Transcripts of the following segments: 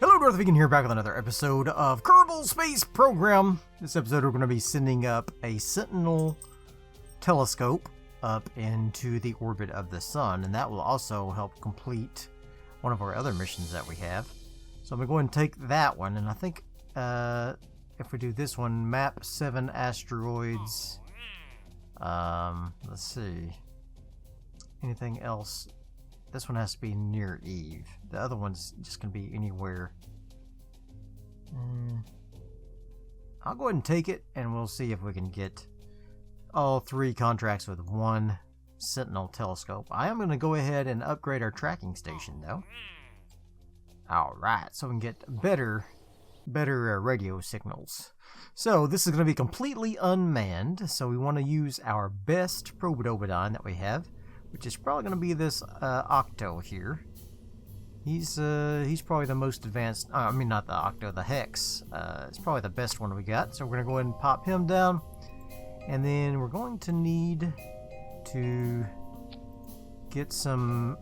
Hello, Darthvegan here, back with another episode of Kerbal Space Program. This episode we're going to be sending up a Sentinel telescope up into the orbit of the sun, and that will also help complete one of our other missions that we have. So I'm going to go ahead and take that one, and I think if we do this one, map 7 asteroids, let's see, anything else? This one has to be near Eve. The other one's just going to be anywhere. I'll go ahead and take it, and we'll see if we can get all 3 contracts with one Sentinel telescope. I am going to go ahead and upgrade our tracking station, though. Alright, so we can get better radio signals. So this is going to be completely unmanned, so we want to use our best Probodobodon that we have, which is probably going to be this Octo here. He's probably the most advanced. I mean, not the Octo, the Hex. It's probably the best one we got. So we're going to go ahead and pop him down, and then we're going to need to get some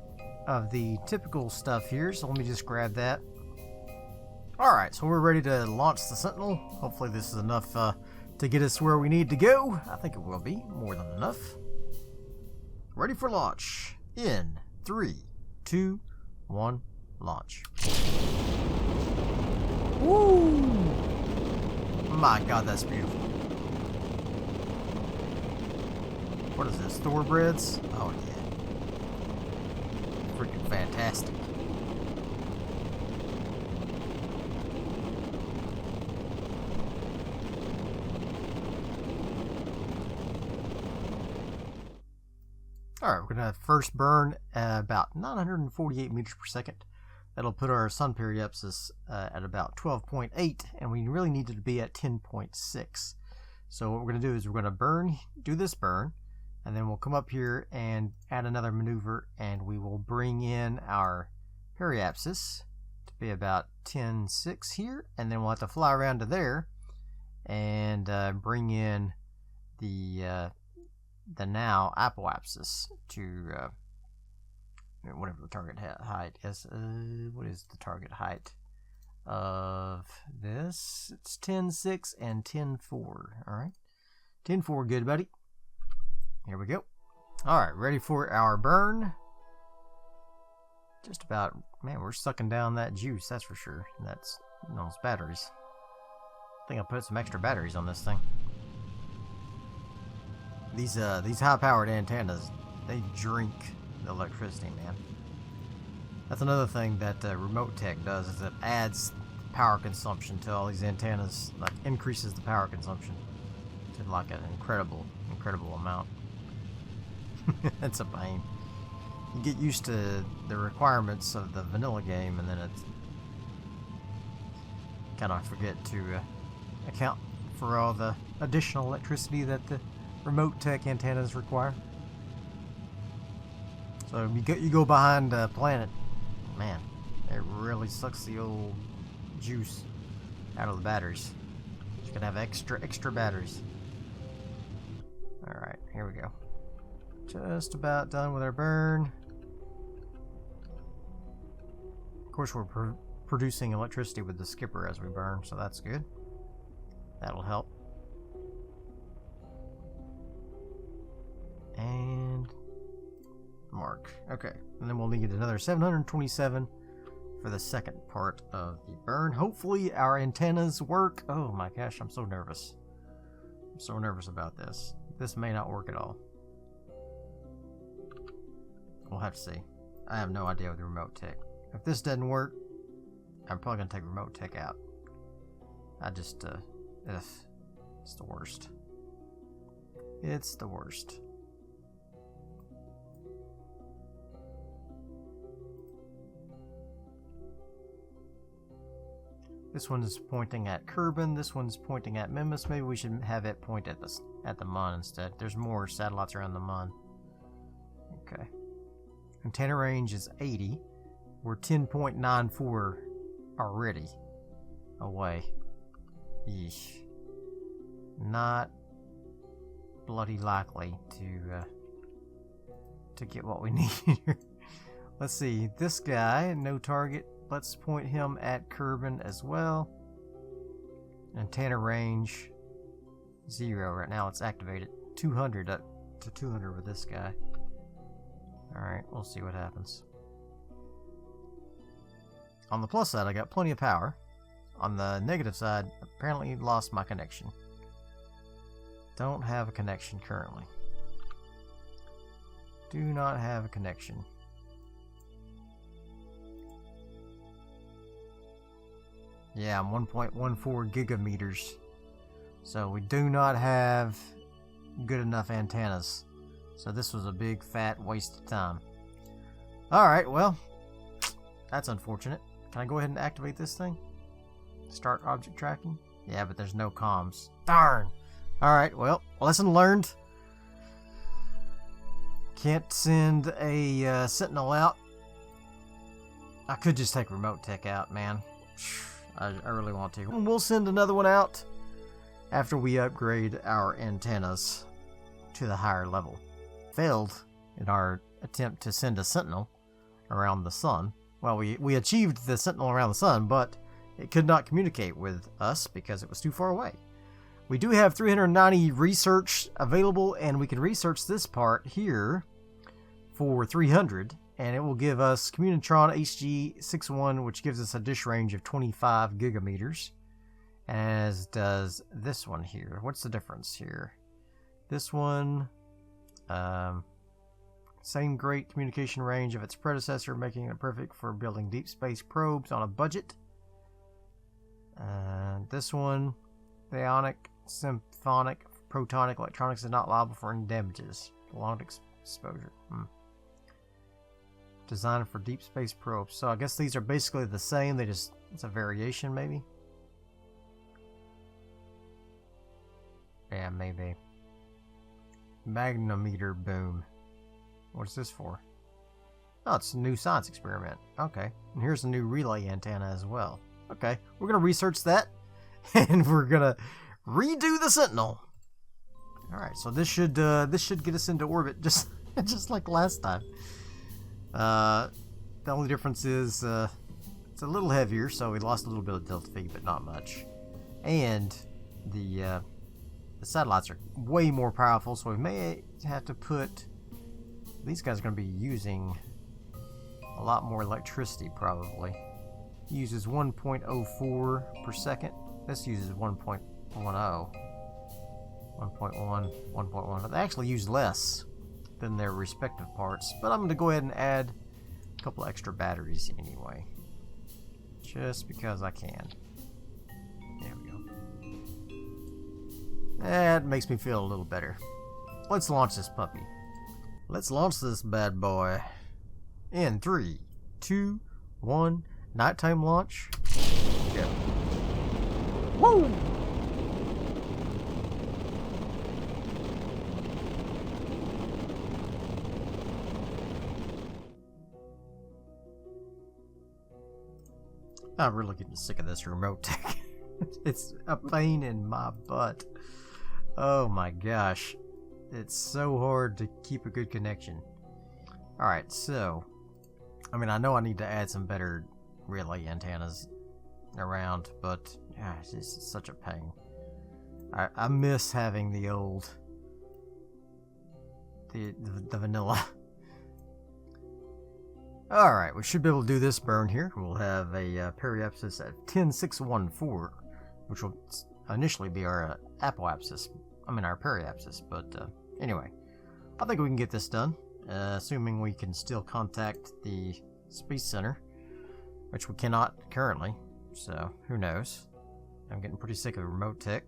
of the typical stuff here. So let me just grab that. All right, so we're ready to launch the Sentinel. Hopefully, this is enough to get us where we need to go. I think it will be more than enough. Ready for launch in 3, 2, 1, launch. Woo! My God, that's beautiful. What is this, thoroughbreds? Oh yeah. Freaking fantastic. Alright, we're going to have first burn about 948 meters per second. That'll put our sun periapsis at about 12.8, and we really need it to be at 10.6. So what we're going to do is we're going to do this burn, and then we'll come up here and add another maneuver, and we will bring in our periapsis to be about 10.6 here, and then we'll have to fly around to there and bring in the now apoapsis to whatever the target height is. What is the target height of this? It's 10.6 and 10.4. Alright. 10.4, good buddy. Here we go. Alright, ready for our burn. Just about, man, we're sucking down that juice, that's for sure. That's those batteries. I think I'll put some extra batteries on this thing. These high-powered antennas, they drink the electricity, man. That's another thing that remote tech does, is it adds power consumption to all these antennas, like increases the power consumption to like an incredible amount. It's a pain. You get used to the requirements of the vanilla game, and then it's kind of forget to account for all the additional electricity that the remote tech antennas require. So you go behind a planet, man, it really sucks the old juice out of the batteries. You can have extra batteries. Alright, here we go. Just about done with our burn. Of course, we're producing electricity with the skipper as we burn, so that's good. That'll help. And mark. Okay, and then we'll need another 727 for the second part of the burn. Hopefully our antennas work. Oh my gosh, I'm so nervous. I'm so nervous about this. This may not work at all. We'll have to see. I have no idea with the remote tech. If this doesn't work, I'm probably going to take remote tech out. It's the worst. It's the worst. This one is pointing at Kerbal. This one's pointing at Mimas. Maybe we should have it point at the Mun instead. There's more satellites around the Mun. Okay. Antenna range is 80. We're 10.94 already away. Yeesh. Not bloody likely to get what we need here. Let's see. This guy, no target. let's point him at Kerbal as well. Antenna range 0 right now. Let's activate it. 200 up to 200 with this guy. Alright, we'll see what happens. On the plus side, I got plenty of power. On the negative side, apparently lost my connection. Don't have a connection currently. Do not have a connection. Yeah, I'm 1.14 gigameters. So we do not have good enough antennas. So this was a big fat waste of time. Alright, well, that's unfortunate. Can I go ahead and activate this thing? Start object tracking? Yeah, but there's no comms. Darn! Alright, well, lesson learned. Can't send a Sentinel out. I could just take remote tech out, man. I really want to. We'll send another one out after we upgrade our antennas to the higher level. Failed in our attempt to send a Sentinel around the sun. Well, we achieved the Sentinel around the sun, but it could not communicate with us because it was too far away. We do have 390 research available, and we can research this part here for 300, and it will give us Communitron HG61, which gives us a dish range of 25 gigameters, as does this one here. What's the difference here? This one, same great communication range of its predecessor, making it perfect for building deep space probes on a budget. This one, the ionic, symphonic, protonic electronics is not liable for any damages. Prolonged exposure. Designed for deep space probes. So I guess these are basically the same. They just, it's a variation maybe. Yeah, maybe. Magnometer boom. What's this for? Oh, it's a new science experiment. Okay. And here's a new relay antenna as well. Okay. We're going to research that. And we're going to redo the Sentinel. Alright, so this should get us into orbit just like last time. The only difference is it's a little heavier, so we lost a little bit of delta V, but not much. And the satellites are way more powerful, so we may have to put... These guys are going to be using a lot more electricity, probably. It uses 1.04 per second. This uses 1.10. 1.1, 1.1. They actually use less than their respective parts, but I'm going to go ahead and add a couple extra batteries anyway. Just because I can. There we go. That makes me feel a little better. Let's launch this puppy. Let's launch this bad boy. In 3, 2, 1. Nighttime launch. Go. Woo! I'm really getting sick of this remote tech. It's a pain in my butt. Oh my gosh. It's so hard to keep a good connection. Alright, so... I mean, I know I need to add some better relay antennas around, but yeah, it's just such a pain. I miss having the old... The vanilla. Alright, we should be able to do this burn here. We'll have a periapsis at 10614, which will initially be our apoapsis. I mean our periapsis, but anyway. I think we can get this done, assuming we can still contact the Space Center, which we cannot currently, so who knows. I'm getting pretty sick of remote tech,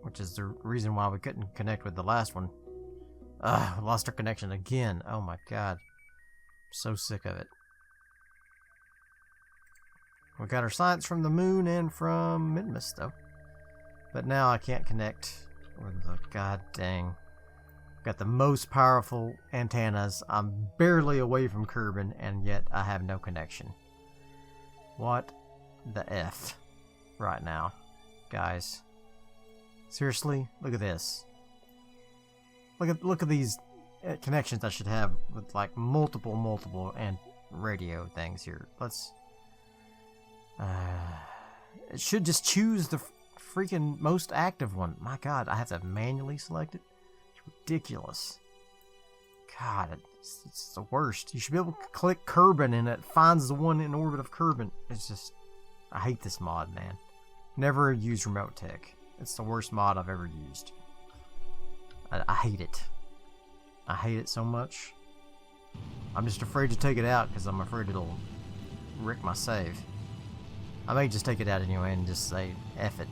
which is the reason why we couldn't connect with the last one. We lost our connection again. Oh my god. So sick of it. We got our science from the moon and from Minmus though. But now I can't connect with the god dang. Got the most powerful antennas. I'm barely away from Kerbal, and yet I have no connection. What the F right now, guys? Seriously? Look at this. Look at these connections I should have with like multiple and radio things here. Let's It should just choose the freaking most active one. My god, I have to manually select it? It's ridiculous. God, it's the worst. You should be able to click Kerbin and it finds the one in orbit of Kerbin. It's just... I hate this mod, man. Never use Remote Tech. It's the worst mod I've ever used. I hate it. I hate it so much. I'm just afraid to take it out because I'm afraid it'll wreck my save. I may just take it out anyway and just say, F it.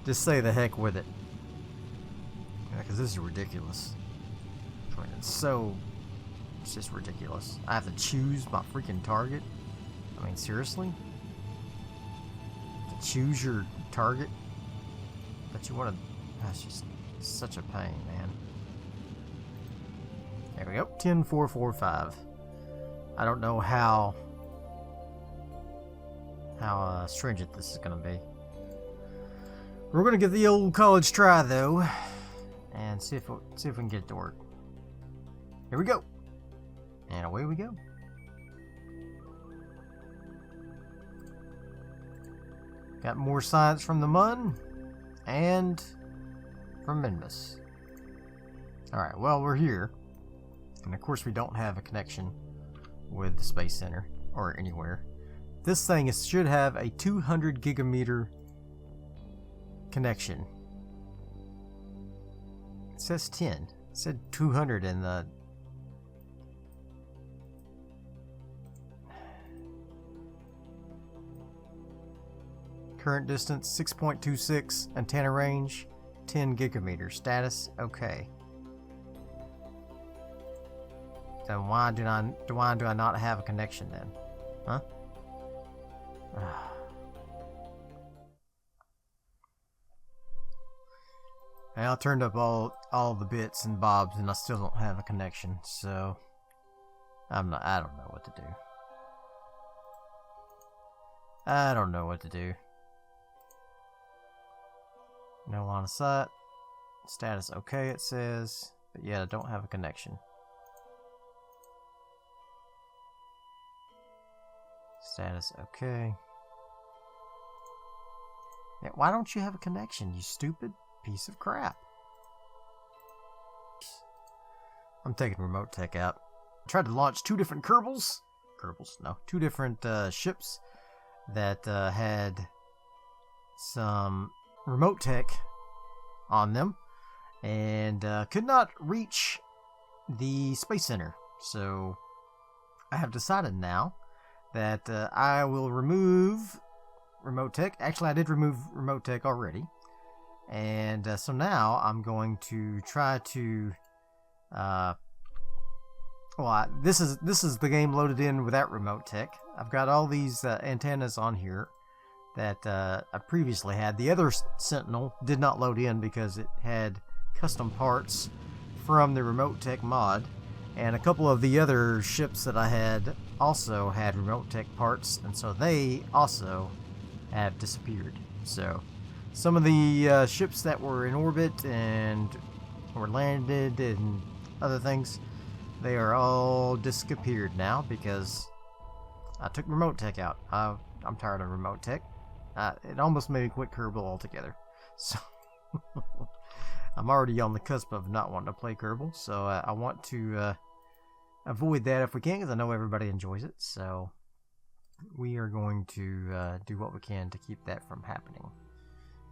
Just say the heck with it. Because this is ridiculous. I mean, it's just ridiculous. I have to choose my freaking target. I mean, seriously? To choose your target that you want to... That's just such a pain, man. There we go. 10445. I don't know how stringent this is going to be. We're going to give the old college try, though, and see if we can get it to work. Here we go. And away we go. Got more science from the Mun and from Minmus. Alright, well, we're here. And of course we don't have a connection with the Space Center or anywhere. This thing should have a 200 gigameter connection. It says 10. It said 200 in the... Current distance 6.26, antenna range 10 gigameters. Status okay. Then why do I not have a connection then? Huh? I turned up all the bits and bobs and I still don't have a connection, so I don't know what to do. I don't know what to do. No line of sight. Status okay, it says. But yeah, I don't have a connection. Status okay. Yeah, why don't you have a connection, you stupid piece of crap? I'm taking Remote Tech out. I tried to launch two different two different ships that had some Remote Tech on them, and could not reach the Space Center. So I have decided now that I will remove Remote Tech. Actually, I did remove Remote Tech already, and so now I'm going to try to this is the game loaded in without Remote Tech. I've got all these antennas on here that I previously had. The other Sentinel did not load in because it had custom parts from the Remote Tech mod, and a couple of the other ships that I had also had Remote Tech parts, and so they also have disappeared. So some of the ships that were in orbit and were landed and other things, they are all disappeared now because I took Remote Tech out. I'm tired of Remote Tech. It almost made me quit Kerbal altogether. So I'm already on the cusp of not wanting to play Kerbal, so I want to avoid that if we can, because I know everybody enjoys it. So we are going to do what we can to keep that from happening.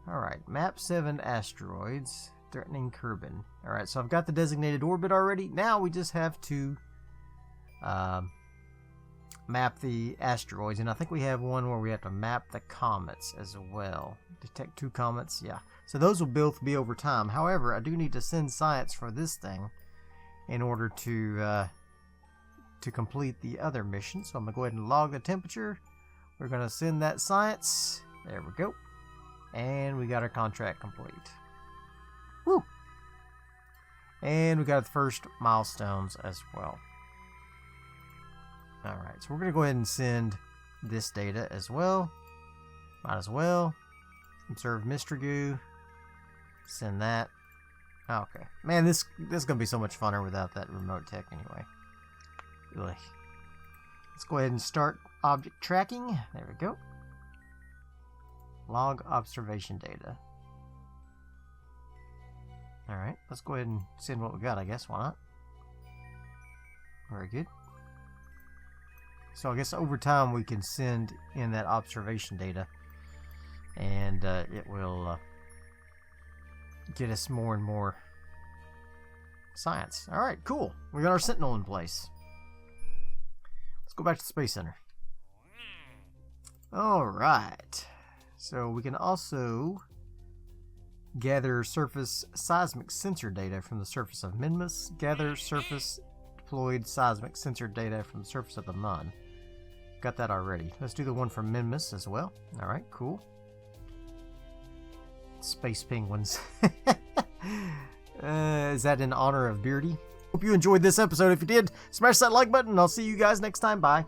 Alright, map 7 asteroids threatening Kerbin. Alright, so I've got the designated orbit already. Now we just have to map the asteroids, and I think we have one where we have to map the comets as well. Detect 2 comets, yeah. So those will both be over time. However, I do need to send science for this thing in order to complete the other mission. So I'm going to go ahead and log the temperature. We're going to send that science. There we go. And we got our contract complete. Woo! And we got the first milestones as well. Alright, so we're going to go ahead and send this data as well. Might as well. Observe Mystery Goo. Send that. Okay. Man, this is going to be so much funner without that Remote Tech anyway. Ugh. Let's go ahead and start object tracking. There we go. Log observation data. Alright, let's go ahead and send what we got, I guess. Why not? Very good. So I guess over time we can send in that observation data, and it will get us more and more science. Alright, cool. We got our Sentinel in place. Let's go back to the Space Center. Alright. So we can also gather surface seismic sensor data from the surface of Minmus. Gather surface deployed seismic sensor data from the surface of the Mun. Got that already. Let's do the one from Minmus as well. Alright, cool. Space penguins. Is that in honor of Beardy? Hope you enjoyed this episode. If you did, smash that like button and I'll see you guys next time. Bye.